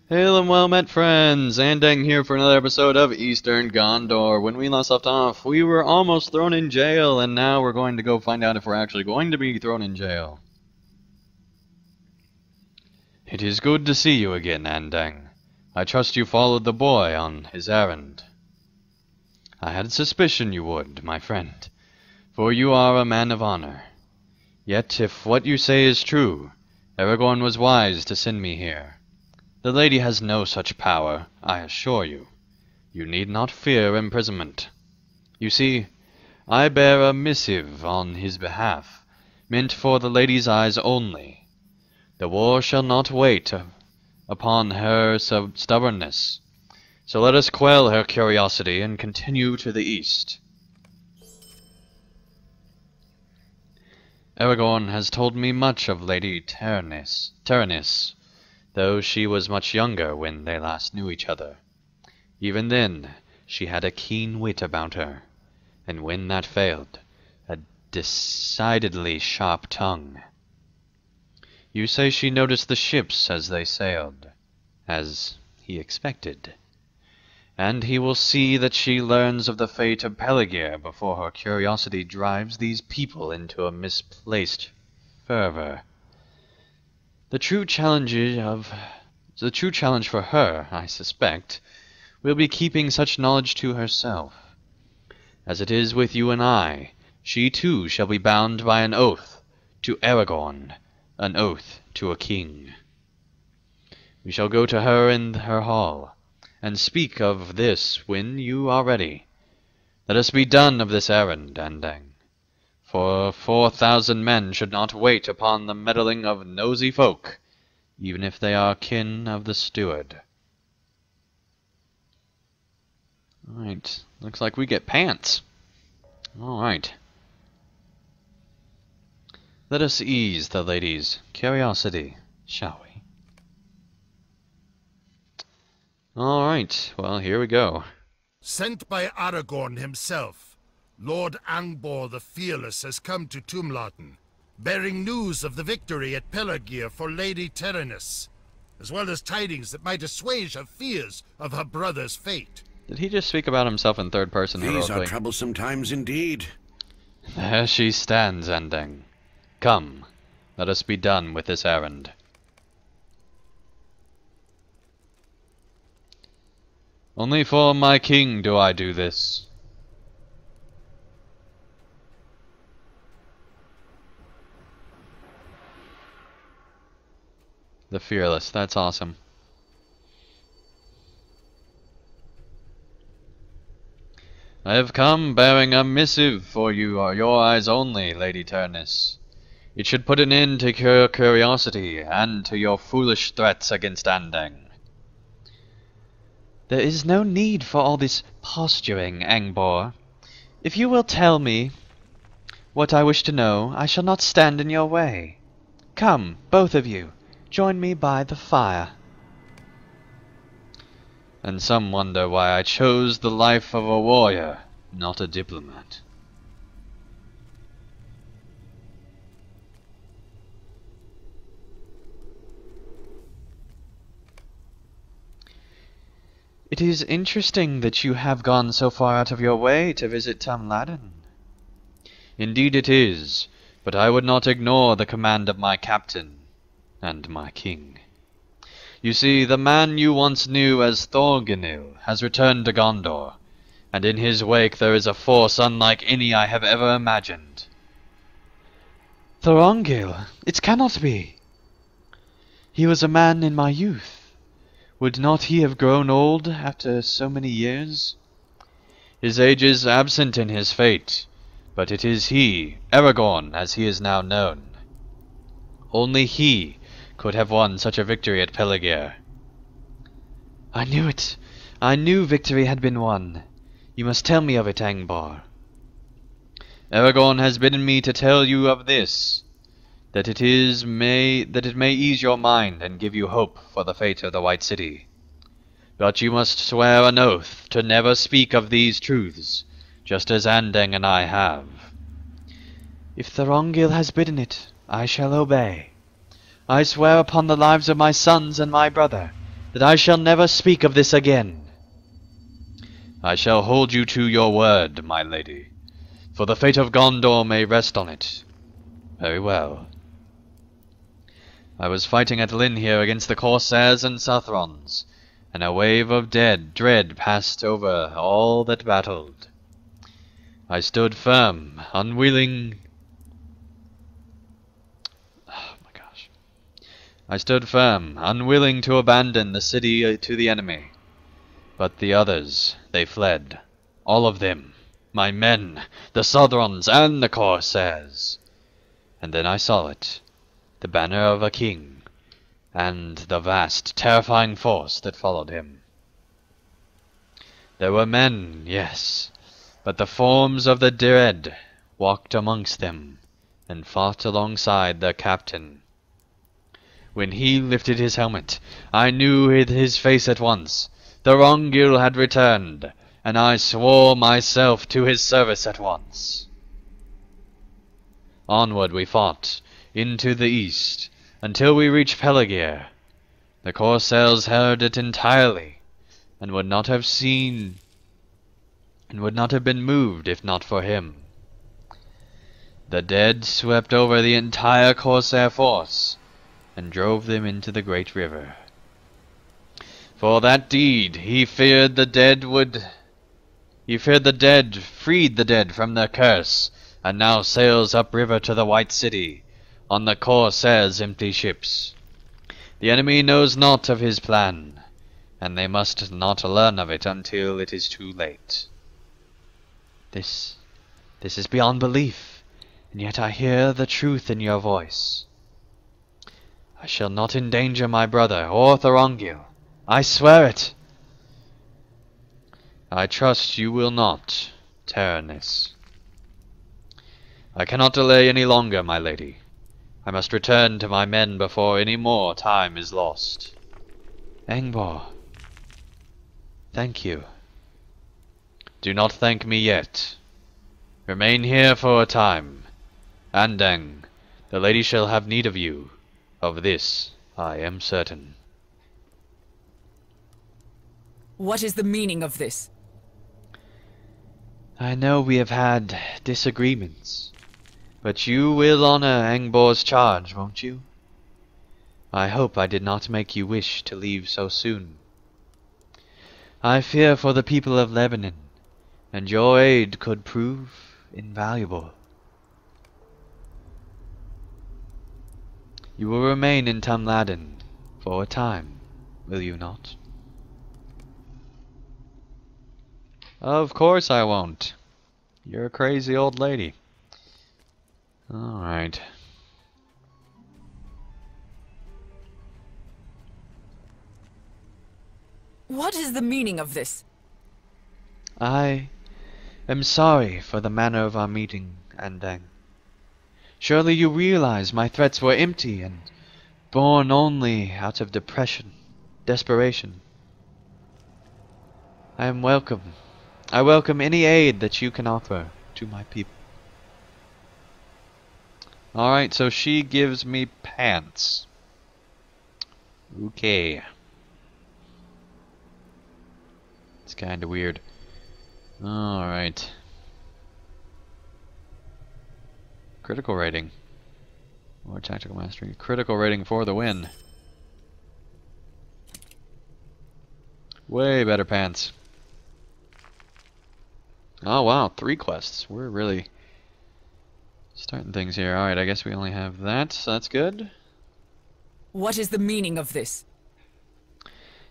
Hail and well met friends! Andang here for another episode of Eastern Gondor. When we last left off, we were almost thrown in jail, and now we're going to go find out if we're actually going to be thrown in jail. It is good to see you again, Andang. I trust you followed the boy on his errand. I had a suspicion you would, my friend, for you are a man of honor. Yet, if what you say is true, Aragorn was wise to send me here. The lady has no such power, I assure you. You need not fear imprisonment. You see, I bear a missive on his behalf, meant for the lady's eyes only. The war shall not wait upon her stubbornness, so let us quell her curiosity and continue to the east. Aragorn has told me much of Lady Teranis, though she was much younger when they last knew each other. Even then, she had a keen wit about her, and when that failed, a decidedly sharp tongue. You say she noticed the ships as they sailed, as he expected, and he will see that she learns of the fate of Peligir before her curiosity drives these people into a misplaced fervor. The true challenge for her, I suspect, will be keeping such knowledge to herself. As it is with you and I, she too shall be bound by an oath to Aragorn, an oath to a king. We shall go to her in her hall, and speak of this when you are ready. Let us be done of this errand, Andang. For 4,000 men should not wait upon the meddling of nosy folk, even if they are kin of the steward. Alright, looks like we get pants. Alright. Let us ease the lady's curiosity, shall we? Alright, well, here we go. Sent by Aragorn himself, Lord Angbor the Fearless has come to Tumladen, bearing news of the victory at Peligir for Lady Teranis, as well as tidings that might assuage her fears of her brother's fate. Did he just speak about himself in third person heroically? These are troublesome times indeed. There she stands, Andang. Come, let us be done with this errand. Only for my king do I do this. The Fearless, that's awesome. I have come bearing a missive for you, or your eyes only, Lady Teranis. It should put an end to your curiosity, and to your foolish threats against Andang. There is no need for all this posturing, Angbor. If you will tell me what I wish to know, I shall not stand in your way. Come, both of you, join me by the fire. And some wonder why I chose the life of a warrior, not a diplomat. It is interesting that you have gone so far out of your way to visit Tumladen. Indeed it is, but I would not ignore the command of my captain and my king. You see, the man you once knew as Thorginil has returned to Gondor, and in his wake there is a force unlike any I have ever imagined. Thorongil? It cannot be. He was a man in my youth. Would not he have grown old after so many years? His age is absent in his fate, but it is he, Aragorn, as he is now known. Only he could have won such a victory at Peligir. I knew it. I knew victory had been won. You must tell me of it, Angbor. Aragorn has bidden me to tell you of this, that it may ease your mind and give you hope for the fate of the White City. But you must swear an oath to never speak of these truths, just as Andang and I have. If Thorongil has bidden it, I shall obey. I swear upon the lives of my sons and my brother, that I shall never speak of this again. I shall hold you to your word, my lady, for the fate of Gondor may rest on it. Very well. I was fighting at Lynn here against the Corsairs and Southrons, and a wave of dread passed over all that battled. I stood firm, unwilling... Oh my gosh. I stood firm, unwilling to abandon the city to the enemy. But the others, they fled. All of them. My men, the Southrons and the Corsairs. And then I saw it. The banner of a king, and the vast, terrifying force that followed him. There were men, yes, but the forms of the dead walked amongst them, and fought alongside their captain. When he lifted his helmet, I knew his face at once. The Rongil had returned, and I swore myself to his service at once. Onward we fought, into the east, until we reached Pelargir. The Corsairs held it entirely, and would not have been moved if not for him. The dead swept over the entire Corsair force, and drove them into the great river. For that deed, he feared the dead, freed the dead from their curse, and now sails upriver to the White City, on the Corsairs' empty ships. The enemy knows not of his plan, and they must not learn of it until it is too late. This is beyond belief, and yet I hear the truth in your voice. I shall not endanger my brother or Thorongil. I swear it. I trust you will not, Taranis. I cannot delay any longer, my lady. I must return to my men before any more time is lost. Angbor, thank you. Do not thank me yet. Remain here for a time. Andang, the lady shall have need of you. Of this I am certain. What is the meaning of this? I know we have had disagreements, but you will honor Angbor's charge, won't you? I hope I did not make you wish to leave so soon. I fear for the people of Lebanon, and your aid could prove invaluable. You will remain in Tamladin for a time, will you not? Of course I won't. You're a crazy old lady. Alright. What is the meaning of this? I am sorry for the manner of our meeting, Andang. Surely you realize my threats were empty and born only out of desperation. I welcome any aid that you can offer to my people. Alright, so she gives me pants. Okay. It's kinda weird. Alright. Critical rating. Or tactical mastery. Critical rating for the win. Way better pants. Oh wow, 3 quests. We're really starting things here. Alright, I guess we only have that, so that's good. What is the meaning of this?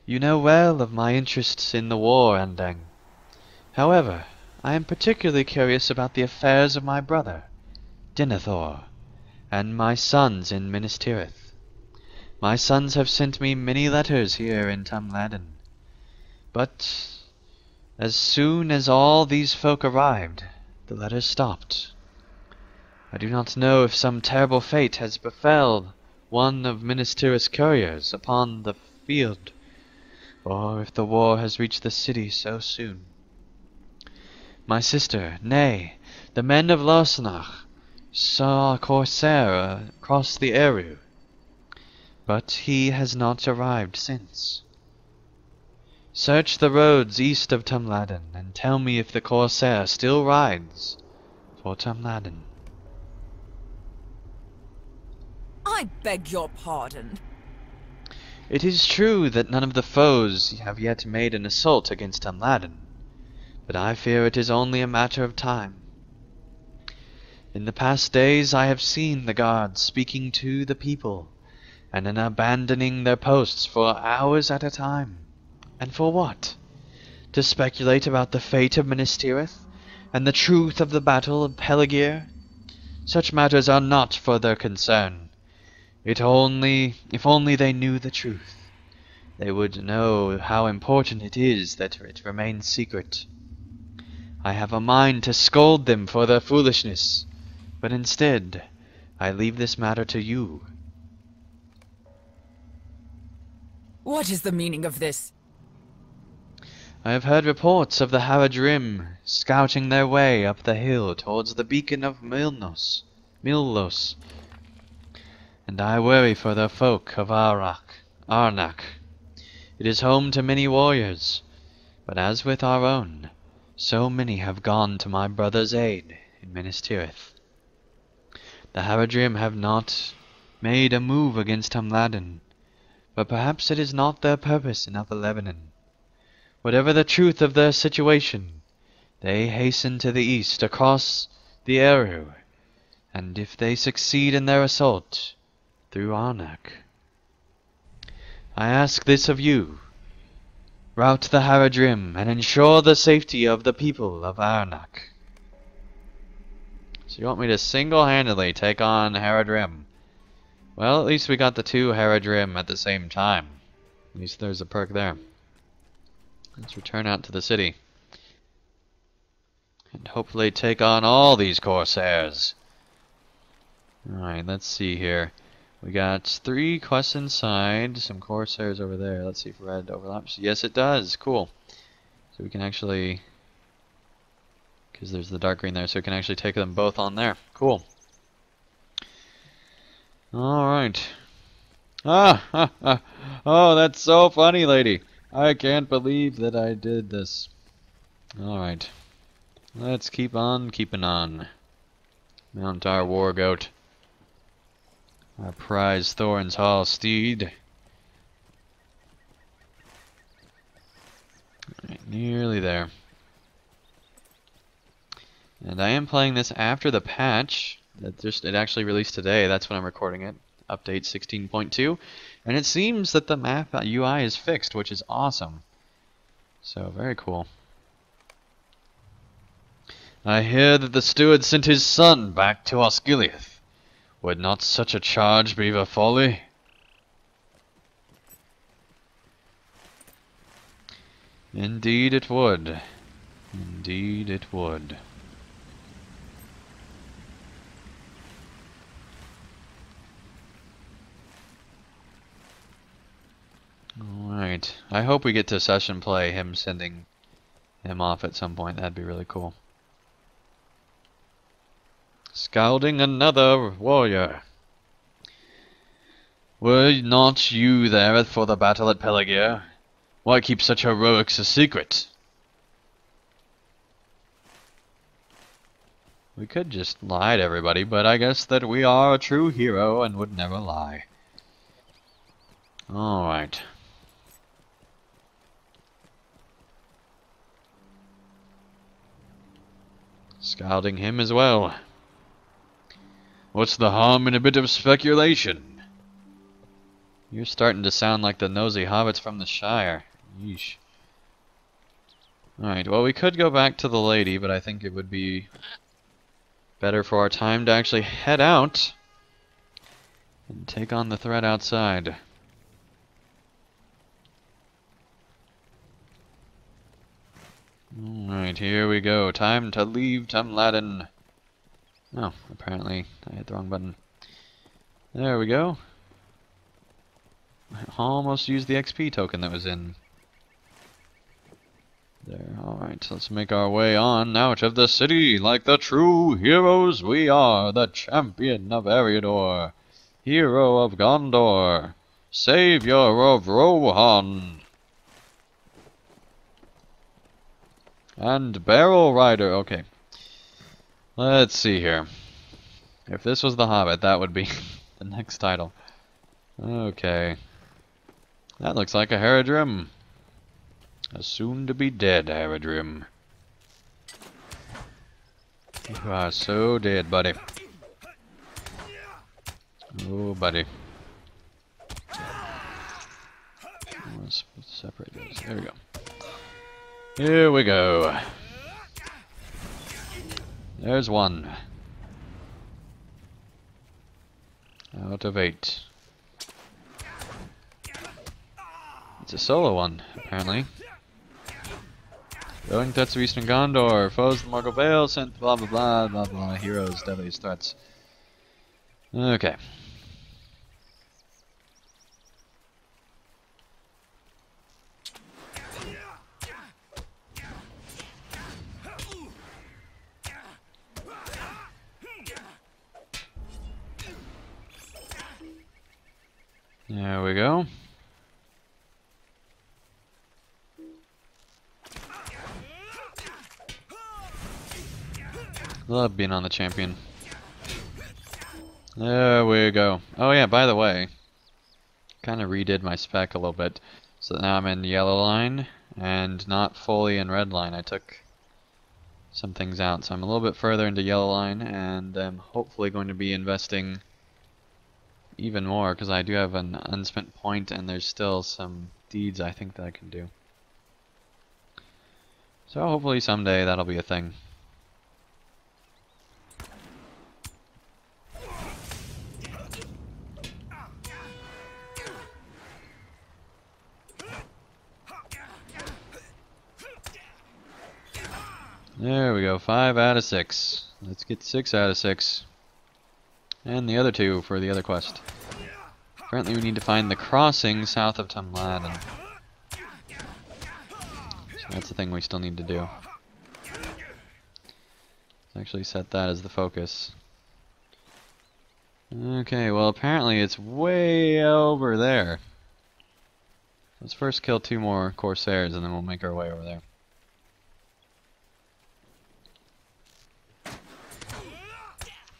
You know well of my interests in the war, Andang. However, I am particularly curious about the affairs of my brother, Denethor, and my sons in Minas Tirith. My sons have sent me many letters here in Tamladin, but as soon as all these folk arrived, the letters stopped. I do not know if some terrible fate has befell one of Minas Tirith's couriers upon the field, or if the war has reached the city so soon. My sister, nay, the men of Lorsnach, saw a corsair cross the Eru, but he has not arrived since. Search the roads east of Tumladen, and tell me if the corsair still rides for Tumladen. I beg your pardon. It is true that none of the foes have yet made an assault against Tumladen, but I fear it is only a matter of time. In the past days I have seen the guards speaking to the people, and then abandoning their posts for hours at a time. And for what? To speculate about the fate of Minas Tirith, and the truth of the battle of Pelargir? Such matters are not for their concern. If only they knew the truth, they would know how important it is that it remains secret. I have a mind to scold them for their foolishness, but instead, I leave this matter to you. What is the meaning of this? I have heard reports of the Haradrim scouting their way up the hill towards the beacon of Milnos, and I worry for the folk of Arnak. It is home to many warriors, but as with our own, so many have gone to my brother's aid in Minas Tirith. The Haradrim have not made a move against Tumladen, but perhaps it is not their purpose in Upper Lebanon. Whatever the truth of their situation, they hasten to the east across the Eru, and if they succeed in their assault through Arnak, I ask this of you: rout the Haradrim and ensure the safety of the people of Arnak. So you want me to single-handedly take on Haradrim? Well, at least we got the two Haradrim at the same time. At least there's a perk there. Let's return out to the city. And hopefully take on all these corsairs. Alright, let's see here. We got 3 quests inside, some corsairs over there. Let's see if red overlaps. Yes, it does. Cool. So we can actually... because there's the dark green there, so we can actually take them both on there. Cool. Alright. Oh, that's so funny, lady. I can't believe that I did this. Alright. Let's keep on keeping on. Mount our war goat. Our prize Thorin's Hall steed. Alright, nearly there. And I am playing this after the patch. It actually released today. That's when I'm recording it. Update 16.2. And it seems that the map UI is fixed, which is awesome. So, very cool. I hear that the steward sent his son back to Osgiliath. Would not such a charge be a folly? Indeed it would. Indeed it would. Alright. I hope we get to session play him sending him off at some point. That'd be really cool. Scouting another warrior. Were not you there for the battle at Pelargir? Why keep such heroics a secret? We could just lie to everybody, but I guess that we are a true hero and would never lie. Alright. Scouting him as well. What's the harm in a bit of speculation? You're starting to sound like the nosy hobbits from the Shire. Yeesh. Alright, well we could go back to the lady, but I think it would be better for our time to actually head out and take on the threat outside. Alright, here we go. Time to leave Tumladen. Oh, apparently I hit the wrong button. There we go. I almost used the XP token that was in there. Alright, so let's make our way on out of the city like the true heroes we are. The champion of Eriador, hero of Gondor, savior of Rohan. And Barrel Rider. Okay. Let's see here. If this was The Hobbit, that would be the next title. Okay. That looks like a Haradrim. A soon-to-be-dead Haradrim. You are so dead, buddy. Oh, buddy. Let's separate those. There we go. Here we go. There's one. Out of 8. It's a solo one, apparently. Going threats of Eastern Gondor, foes of the Morgul Vale, sent blah blah blah blah blah, heroes, deadliest threats. Okay. There we go. Love being on the champion. There we go. Oh yeah, by the way, kind of redid my spec a little bit. So now I'm in yellow line and not fully in red line. I took some things out, so I'm a little bit further into yellow line, and I'm hopefully going to be investing even more because I do have an unspent point and there's still some deeds I think that I can do. So hopefully someday that'll be a thing. There we go, 5 out of 6. Let's get 6 out of 6. And the other 2 for the other quest. Apparently we need to find the crossing south of Tumladen. So that's the thing we still need to do. Let's actually set that as the focus. Okay, well apparently it's way over there. Let's first kill 2 more Corsairs and then we'll make our way over there.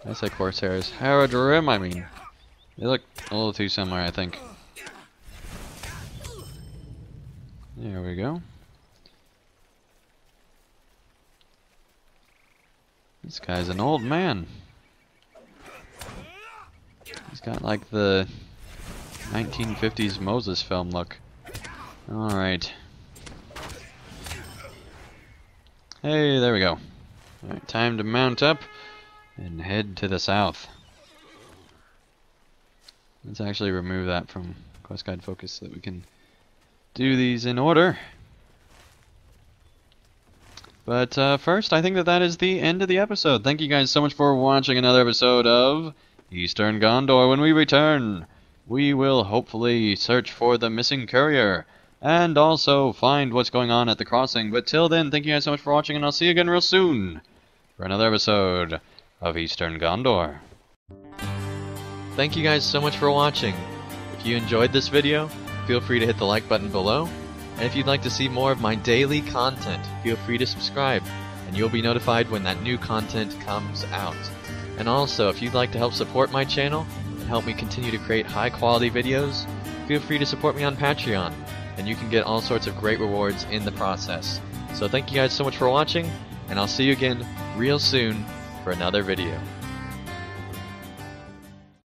I say Corsairs. Haradrim, I mean. They look a little too similar, I think. There we go. This guy's an old man. He's got like the 1950s Moses film look. Alright. Hey, there we go. Alright, time to mount up and head to the south. Let's actually remove that from Quest Guide Focus so that we can do these in order. But first, I think that is the end of the episode. Thank you guys so much for watching another episode of Eastern Gondor. When we return, we will hopefully search for the missing courier and also find what's going on at the crossing. But till then, thank you guys so much for watching, and I'll see you again real soon for another episode of Eastern Gondor. Thank you guys so much for watching. If you enjoyed this video, feel free to hit the like button below. And if you'd like to see more of my daily content, feel free to subscribe, and you'll be notified when that new content comes out. And also, if you'd like to help support my channel and help me continue to create high quality videos, feel free to support me on Patreon, and you can get all sorts of great rewards in the process. So thank you guys so much for watching, and I'll see you again real soon for another video.